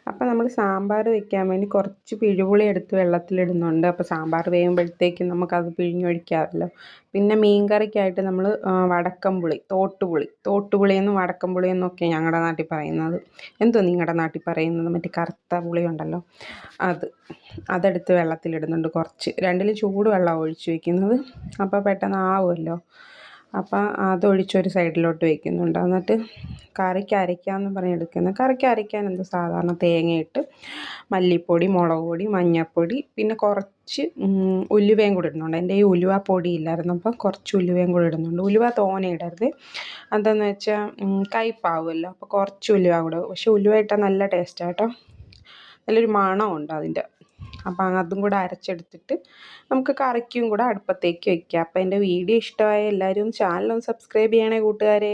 അപ്പോൾ നമ്മൾ സാമ്പാർ വെക്കാൻ വേണ്ടി കുറച്ച് പിഴുപുളി എടുത്ത് വെള്ളത്തിലിടുന്നുണ്ട്. അപ്പോൾ സാമ്പാർ വേകുമ്പോഴത്തേക്കും നമുക്കത് പിഴിഞ്ഞൊഴിക്കാമല്ലോ. പിന്നെ മീൻ കറിക്കായിട്ട് നമ്മൾ വടക്കംപുളി, തോട്ടുപുളിയെന്നും വടക്കംപുളിയെന്നൊക്കെ ഞങ്ങളുടെ നാട്ടിൽ പറയുന്നത്. എന്തോ നിങ്ങളുടെ നാട്ടിൽ പറയുന്നത്, മറ്റേ കറുത്ത പുളി ഉണ്ടല്ലോ അതെടുത്ത് വെള്ളത്തിലിടുന്നുണ്ട് കുറച്ച്. രണ്ടിലും ചൂടുവെള്ളം ഒഴിച്ച് വയ്ക്കുന്നത്, അപ്പോൾ പെട്ടെന്ന് ആവുമല്ലോ. അപ്പോൾ അതൊഴിച്ചൊരു സൈഡിലോട്ട് വയ്ക്കുന്നുണ്ട്. എന്നിട്ട് കറിക്ക് അരയ്ക്കാമെന്ന് പറഞ്ഞ് എടുക്കുന്നത്. കറിക്ക് അരയ്ക്കാൻ എന്ത് സാധാരണ തേങ്ങയിട്ട് മല്ലിപ്പൊടി, മുളക് പൊടി, മഞ്ഞൾപ്പൊടി, പിന്നെ കുറച്ച് ഉലുവയും കൂടി ഇടുന്നുണ്ട്. എൻ്റെ ഈ ഉലുവ പൊടി ഇല്ലായിരുന്നു, അപ്പോൾ കുറച്ച് ഉലുവയും കൂടി ഇടുന്നുണ്ട്. ഉലുവ തോനെ ഇടരുത്, എന്താണെന്ന് വെച്ചാൽ കയ്പ്പാവുമല്ലോ. അപ്പോൾ കുറച്ച് ഉലുവ കൂടെ. പക്ഷെ ഉലുവ ഇട്ടാൽ നല്ല ടേസ്റ്റാണ് കേട്ടോ, നല്ലൊരു മണമുണ്ട് അതിൻ്റെ. അപ്പോൾ അതും കൂടെ അരച്ചെടുത്തിട്ട് നമുക്ക് കറിക്കും കൂടെ അടുപ്പത്തേക്ക് വയ്ക്കാം. അപ്പോൾ എൻ്റെ വീഡിയോ ഇഷ്ടമായ എല്ലാവരും ചാനലൊന്ന് സബ്സ്ക്രൈബ് ചെയ്യണേ കൂട്ടുകാരെ.